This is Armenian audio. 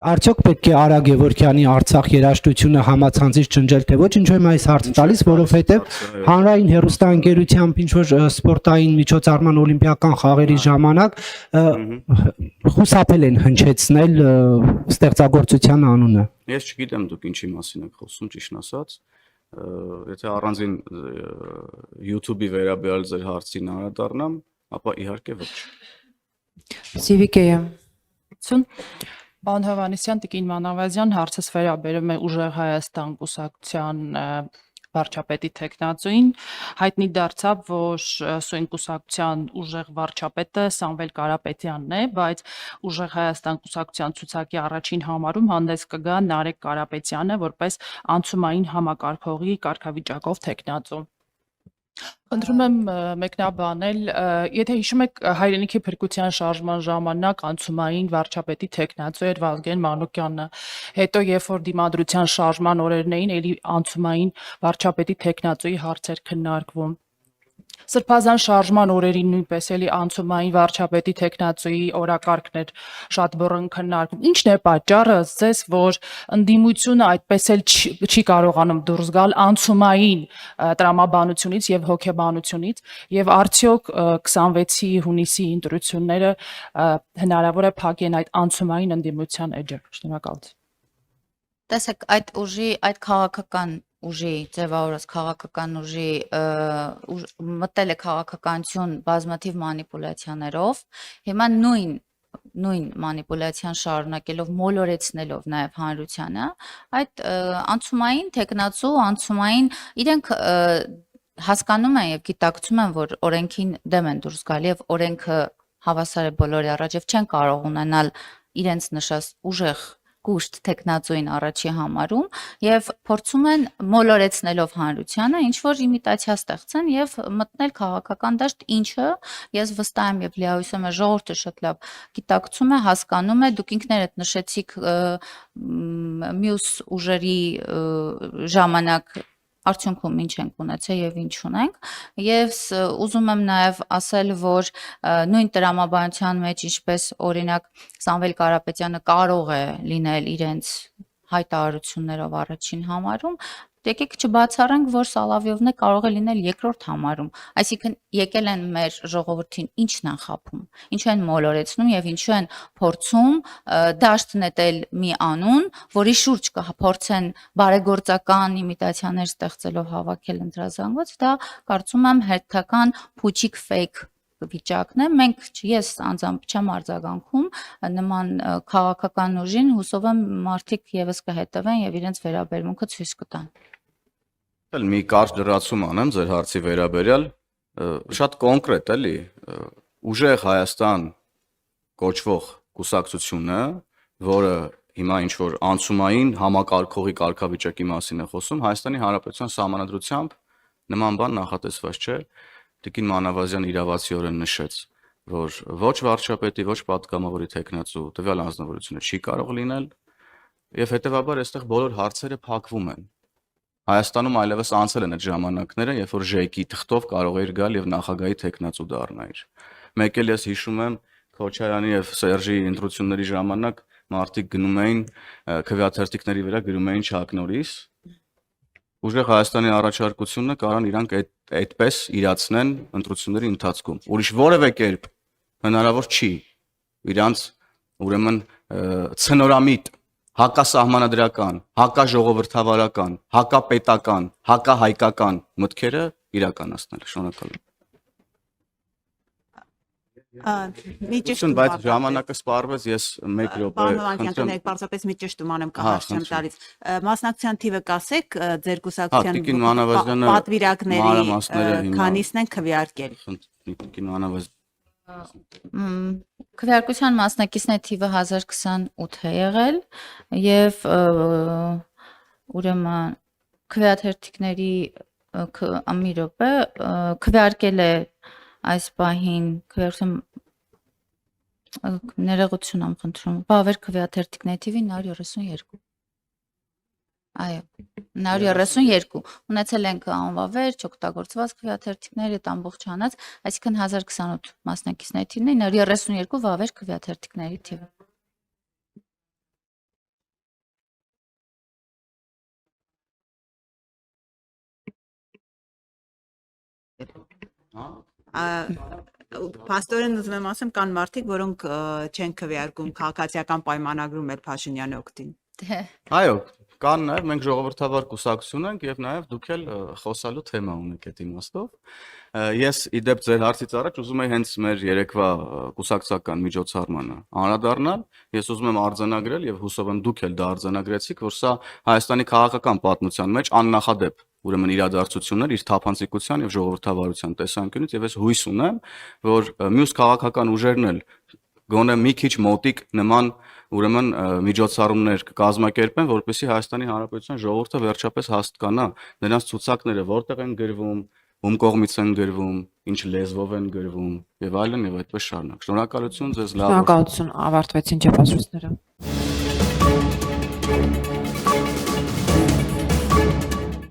Արդյոք պետք է Արա Գևորգյանի Արցախ երաժշտությունը համացանցից ջնջել, թե ոչ, ինչու եմ այս հարցը տալիս, որովհետև հանրային հեռուստաընկերությամբ ինչ որ սպորտային միջոցառման օլիմպիական խաղերի ժամանակ խուսափել են հնչեցնել ստեղծագործության անունը։ Ես չգիտեմ դուք ինչի մասին եք խոսում, ճիշտն ասած, եթե առանձին YouTube-ի վերաբերյալ ձեր հարցին անդրադառնամ, ապա իհարկե ոչ։ Սիվիկեյը Պարոն Հովհաննիսյան, Տիկին Մանավազյան, հարցս վերաբերում է Ուժեղ Հայաստան կուսակցության վարչապետի թեկնածուին, հայտնի դարձավ, որ սույն կուսակցության ուժեղ վարչապետը Սամվել Կարապետյանն է, բայց Ուժեղ Հայաստան կուսակցության ցուցակի առաջին համարում հանդես կգա Նարեկ Կարապետյանը որպես անցումային համակարգողի կարգավիճակով թեկնածու։ Խնդրում եմ մեկնաբանել, եթե հիշում եք հայրենիքի փրկության շարժման ժամանակ անցումային վարչապետի թեկնածու էր Վազգեն Մանուկյանը, հետո երբ որ դիմադրության շարժման օրերն էին, էլի անցումային վարչապետի թեկնածուի հարցեր քննարկվում։ Սրբազան շարժման օրերին նույնպես էլի անցումային վարչապետի թեկնածուի օրակարգն էր շատ բռն քննարկում։ Ի՞նչն է պատճառը ձեզ, որ ընդդիմությունը այդպես էլ չի կարողանում դուրս գալ անցումային տրամաբանությունից եւ հոգեբանությունից եւ արդյոք 26-ի հունիսի ընտրությունները հնարավոր է փակեն այդ անցումային ընդդիմության էջը։ Շնորհակալություն։ Տեսեք, այդ ուժի, այդ քաղաքական ուժի, ձևավորած քաղաքական ուժի մտել է քաղաքականություն բազմաթիվ մանիպուլյացիաներով, հիմա նույն մանիպուլյացիան շարունակելով, մոլորեցնելով նաև հանրությանը, այդ անցումային թեկնածու, անցումային իրենք հասկանում են եւ գիտակցում են, որ օրենքին դեմ են դուրս գալի եւ օրենքը հավասար է բոլորի առաջ եւ չեն կարող ունենալ իրենց նշած ուժեղ կուշտ թեկնածուին առաջի համարում եւ փորձում են մոլորեցնելով հանրությանը ինչ որ իմիտացիա ստեղծեն եւ մտնել քաղաքական դաշտ, ինչը ես վստահ եմ եւ լիահույս եմ ժողովուրդը շատ լավ գիտակցում է, հասկանում է, դուք ինքներդ նշեցիք մյուս ուժերի ժամանակ արդյունքում ինչ ենք ունեցել եւ ինչ ունենք եւ ուզում եմ նաեւ ասել, որ նույն տրամաբանության մեջ ինչպես օրինակ Սամվել Կարապետյանը կարող է լինել իրենց հայտարարություններով առաջին համարում, եկեք չբացառենք, որ Սալավիովն է կարող է լինել երկրորդ համարում, այսինքն եկել են մեր ժողովրդին ինչն են խաբում, ինչու են մոլորեցնում եւ ինչու են փորձում դաշտ նետել մի անուն, որի շուրջ կփորձեն բարեգործական իմիտացիաներ ստեղծելով հավաքել ընտրազանգված, դա կարծում եմ հերթական փուչիկ ֆեյք վիճակն է, ես անձամբ չեմ արձագանքում նման քաղաքական ուժին, հուսով եմ մարդիկ եւս կհետևեն եւ իրենց վերաբերմունքը ցույց կտան։ Մի կարճ լրացում անեմ ձեր հարցի վերաբերյալ, շատ կոնկրետ էլի, Ուժեղ Հայաստան կոչվող կուսակցությունը, որը հիմա ինչ որ անցումային համակարգողի կարգավիճակի մասին է խոսում, Հայաստանի Հանրապետության Սահմանադրությամբ նման բան նախատեսված չէ։ Տիկին Մանավազյան իրավացիորեն նշեց, որ ոչ վարչապետի, ոչ պատգամավորի թեկնածու տվյալ անձնավորությունը չի կարող լինել, եւ հետեւաբար այստեղ բոլոր հարցերը փակվում են։ Հայաստանում այլևս անցել են այդ ժամանակները, երբ որ ԺԵԿ-ի թղթով կարող էր գալ եւ նախագահի թեկնածու դառնալ։ Մեկ էլ ես հիշում եմ Քոչարյանի եւ Սերժի ընտրությունների ժամանակ մարդիկ գնում էին քվեաթերթիկների վրա գրում էին Չակ Նորրիս։ Ուժեղ Հայաստանի առաջարկությունը կարան իրանք այդպես իրացնեն ընտրությունների ընթացքում։ Ուրիշ որևէ կերպ հնարավոր չի իրանց ուրեմն ցնորամիտ հակասահմանադրական, հակաժողովրդավարական, հակապետական, հակահայկական մտքերը իրականացնել։ Շնորհակալ եմ։ Բայց ժամանակը սպառվեց, ես 1 րոպե խնդրեմ պարզապես մի ճշտում անեմ կհաշտեմ տալիս մասնակցության թիվը կասեք ձեր կուսակցության պատվիրակների քանիսն են քվեարկել։ Քվեարկության մասնակիցների թիվը 1028 է եղել եւ ուրեմն քվեաթերթիկների մի րոպե քվեարկել է այս պահին քվեարկում ներողություն եմ խնդրում, բավեր քվեաթերթիկների թիվի 932։ Այո, 932։ Ունեցել ենք անվավեր, չօգտագործված քվեաթերթիկներ, այդ ամբողջ հանած, այսինքն 1028 մասնակիցների թիվն է, 932 վավեր քվեաթերթիկների թիվը։ Պաստորեն ուզում եմ ասեմ, կան մարդիկ, որոնք չեն քվեարկում քաղաքացիական պայմանագրում էլ Փաշինյանի օգտին։ Այո, կան նաև մենք ժողովրդավար կուսակցություն ենք եւ նաև դուք էլ խոսալու թեմա ունեք այդ իմաստով։ Ես իդեպ ձեր հարցից առաջ ուզում եի հենց մեր երեկվա կուսակցական միջոցառմանը անդրադառնալ։ Ես ուզում եմ արձանագրել եւ հուսով եմ դուք էլ դա արձանագրեցիք, որ սա Հայաստանի քաղաքական պատմության մեջ աննախադեպ ուրեմն իրադարձություններ իր թափանցիկության եւ ժողովրդավարության տեսանկյունից եւ ես հույս ունեմ, որ մյուս քաղաքական ուժերն էլ գոնե մի քիչ մոտիկ նման ուրեմն միջոցառումներ կկազմակերպեն, որպեսզի Հայաստանի Հանրապետության ժողովուրդը վերջապես հասկանա նրանց ցուցակները որտեղ են գրվում, ում կողմից են գրվում, ինչ լեզվով են գրվում եւ այդպես շարունակ։ Շնորհակալություն ձեզ լավ։ Շնորհակալություն, ավարտվեցին չափազրույցները։